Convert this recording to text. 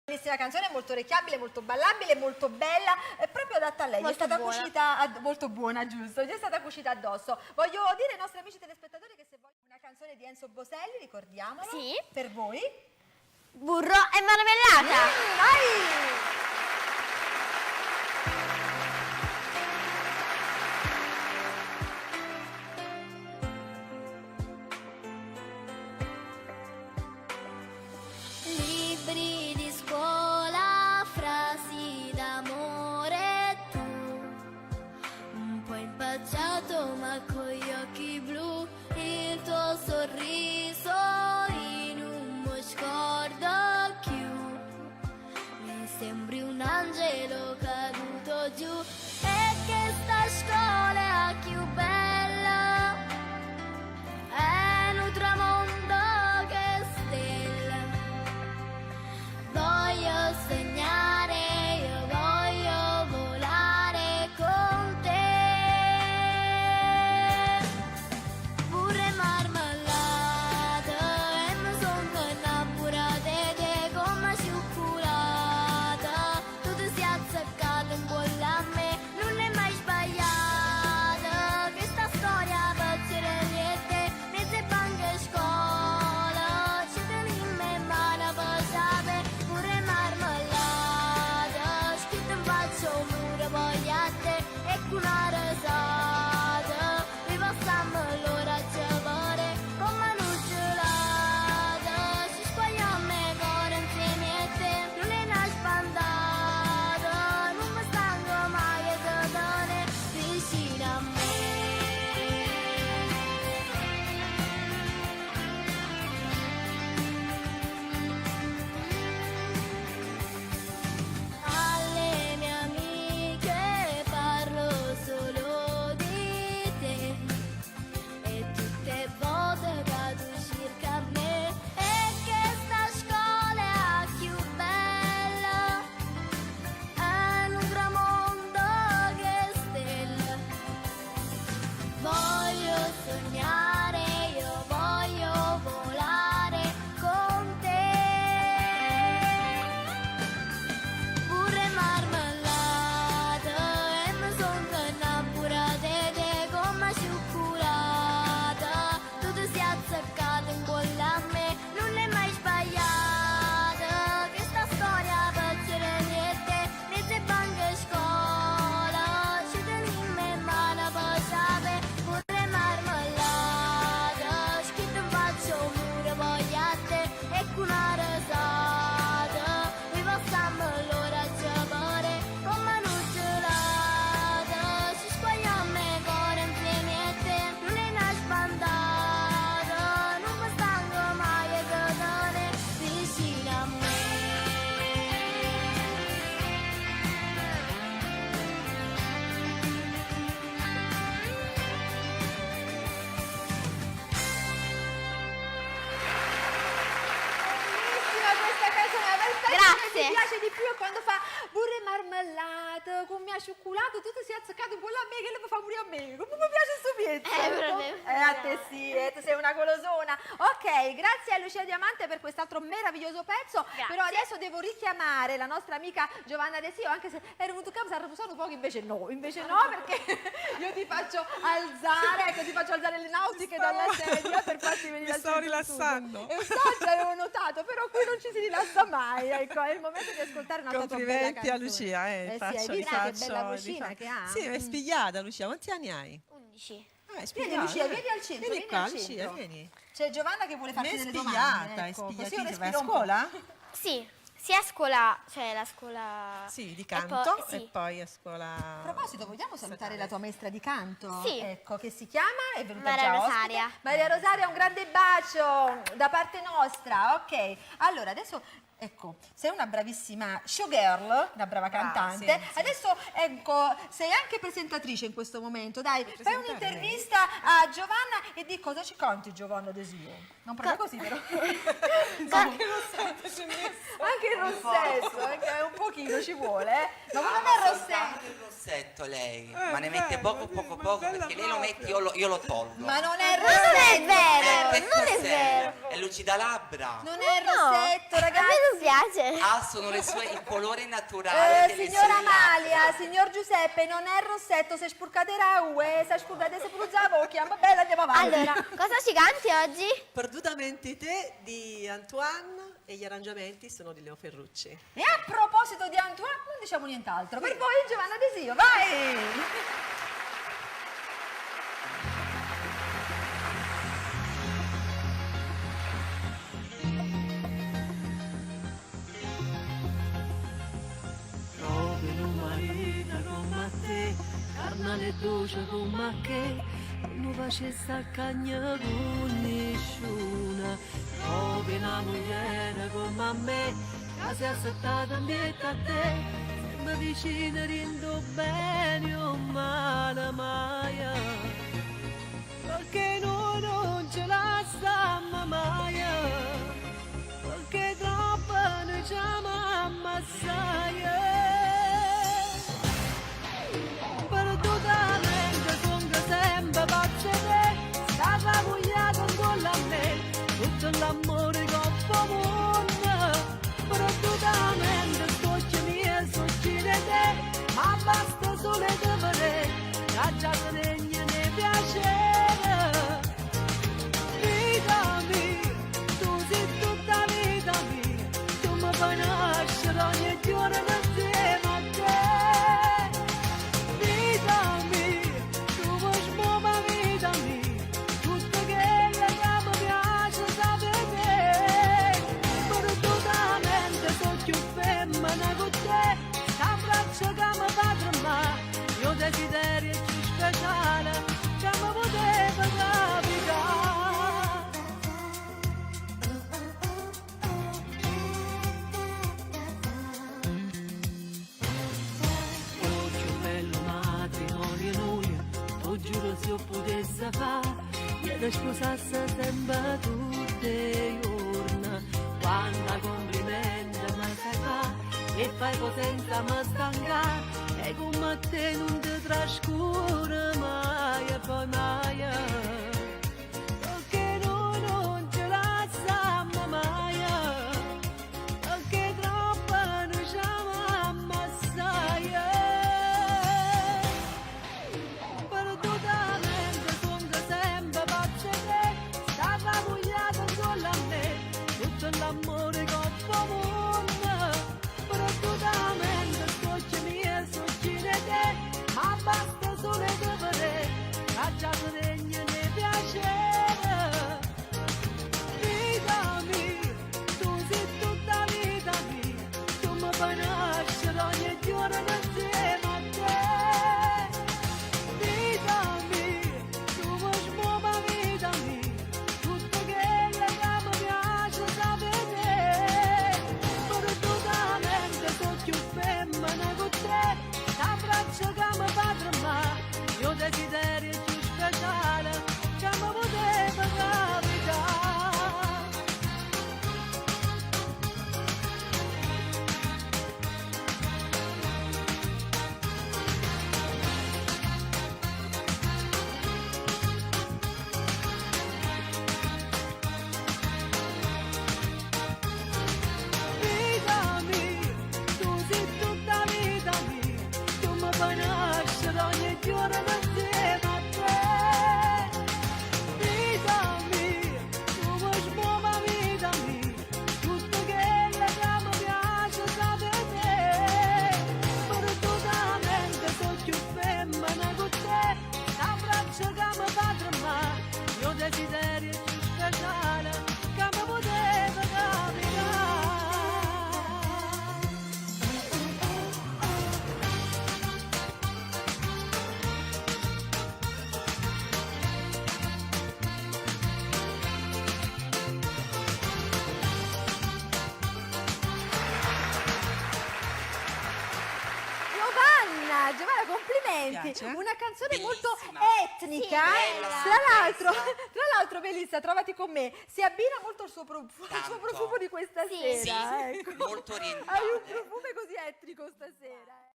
Bellissima canzone, molto orecchiabile, molto ballabile, molto bella, è proprio adatta a lei. Molto è stata buona. cucita molto buona, giusto? Gli è stata cucita addosso. Voglio dire ai nostri amici telespettatori che se vogliono una canzone di Enzo Boselli, ricordiamolo, Sì. per voi. Burro e marmellata. Vai! Libri di scuola, frasi d'amore, tu un po' impacciato ma con gli occhi blu, il tuo sorriso in un mo scordo più, mi sembri un angelo caduto giù, e che sta scuola più bella è un tramonto che stella. Voglio sognare, io voglio volare con te. Pure marmellata e mi son innamorata te come cioccolata. Tu ti sei azzeccato in cuore a me, non è mai sbagliata. Questa storia per niente, mezze banche scuola, ci tenim in mano per sapere. Pure marmellata, scritto in faccia un muro poi a te, e con una risata, vi passiamo l'ora a giocare, come un'uccelata, ci squagliamo ancora insieme a te, non è una spandata, non mi stanco mai di tenere vicino a me. Alle mie amiche parlo solo di te, e tutte volte vado circa a me, e che sta scuola più bella è un tramonto che stella. Voglio sognare, io voglio volare con te. Pure marmellata e mi son innamorata te come cioccolata. Tu ti sei azzeccato in cuore a me, non è mai sbagliata. Questa storia per niente, mezze banche scuola, ci tenim in mano per sapere. Pure marmellata, scritto in faccia un muro poi a te, e con una risata, vi passiamo l'ora a giocare, come un'uccelata, ci squagliamo ancora insieme a te, non è una spandata, non mi stanco mai di tenere vicino a me. Bellissima questa canzone, a me il pezzo Grazie. che mi piace di più è quando fa pure marmellata con mia cioccolato, tu ti sei azzeccato in quello a me, che lei mi fa pure a me, come mi piace sto pezzo. proprio. A te sì, tu sei una golosona. Ok, grazie a Lucia Diamante per quest'altro meraviglioso pezzo, però adesso devo richiamare la nostra amica Giovanna De Sio, anche se ero venuto a casa, era un poco, invece no, perché io ti faccio alzare, ecco, ti faccio alzare le nautiche dalla sedia per farti venire Mi al stavo centro studio. rilassando. E già l'avevo notato, però qui non ci si rilassa mai, ecco, è il momento di ascoltare un'altra tua bella Complimenti a canzone. Lucia, sì, hai faccio, visto che bella vocina che ha? Sì, è spigliata Lucia, quanti anni hai? 11. È Vieni spigliata. Lucia, vieni al centro, Vieni qua al Lucia, centro. vieni. C'è Giovanna che vuole farti È delle spigliata, domande, è ecco, così io spigliatissima. Vai a respiro un po'. scuola? Sì, sia a scuola, cioè la scuola... Sì, di e canto poi- e poi a scuola... A proposito, vogliamo salutare la tua maestra di canto? Sì. Ecco, che si chiama? È venuta Maria già Rosaria. ospite. Maria Rosaria, un grande bacio da parte nostra. Ok, allora adesso Ecco, sei una bravissima showgirl, una brava cantante. sì, sì. Adesso, ecco, sei anche presentatrice in questo momento. Dai, fai un'intervista a Giovanna e di cosa ci canti, Giovanna Desio. Non proprio così, però. Anche il rossetto ci ho messo. Anche il rossetto, anche un pochino ci vuole, eh. Ma come non è il rossetto? Soltanto il rossetto lei, ma ne mette bello, poco vedi, poco ma poco, bella perché lei lo proprio. mette, io lo tolgo. Ma non è il Non rossetto. è vero, Che non è cos'è? vero. È lucida labbra. Non è il No. rossetto, A me ragazzi. mi piace. sono il colore naturale delle Signora sue labbra. Amalia, signor Giuseppe, non è il rossetto, se spurcatera ue, se spurcate se pruzza la bocchia, va bene, andiamo avanti. Allora, cosa ci canti oggi? Perdutamente te di Antoine e gli arrangiamenti sono di Leo Ferrucci. E a proposito di Antoine, non diciamo nient'altro. Per voi Giovanna Desio, vai! Proprio un marito come te, carnale e dolce come che, non facesse a cagna con nessuna. Proprio una moglie come me, che si è aspettata dietro a te, sempre vicino rindo bene o male mai. Perché noi non ce la stiamo mai, perché troppo noi ci amiamo assai. Perdutamente sono sempre pazza te, stava vogliata con la me, tutto l'amore che ho provato. Perdutamente scocci mia, scocci di te, ma basta solo di vedere, che già se ne piacere. Vita mia, tu sei tutta vita mia, tu mi fai nascere ogni giorno insieme a te. Vita mia, tu vuoi smuovere vita mia, tutto quello che mi piace sapere. Perdutamente sono più femmina con te, t'abbraccio che mi fa tremare, io desiderio più speciale che mi poteva capitare. Oh, che bello matrimonio noi, lo giuro se io potesse fare, io ti sposasse sempre tutte le giorni, quando complimenti mi sai fare, e fai cose senza mi stancare, e come te non ti trascuro mai e poi mai. Perché noi non ce la stiamo mai, perché troppo noi ci amiamo assai. Perdutamente sono sempre pazza te, stava vogliata con la me, tutto l'amore che ho provato. Perdutamente scocci mia, scocci di te, ma basta solo di vedere, che già se ne piacere. Vita mia, tu sei tutta vita mia, tu mi fai nascere ogni giorno insieme a te. Vita mia, tu vuoi smuovere vita mia, tutto quello che mi piace sapere. Perdutamente sono più femmina con te, t'abbraccio che mi fa tremare, io desiderio più speciale che mi poteva capitare. Vita mia, tu sei tutta vita mia, tu mi fai nascere ogni giorno insieme a te. Vita mia, tu vuoi smuovere vita mia, tutto quello che mi piace sapere. Perdutamente sono più femmina con te, t'abbraccio che mi fa tremare, io desiderio più speciale che mi poteva capitare. Giovanna, complimenti. Piace? Una canzone molto Bellissima. etnica. Sì, bella, Tra l'altro, Melissa, trovati con me, si abbina molto al suo Tanto. profumo di questa Sì. sera. Sì, ecco. molto orientale. Hai un profumo così etnico stasera.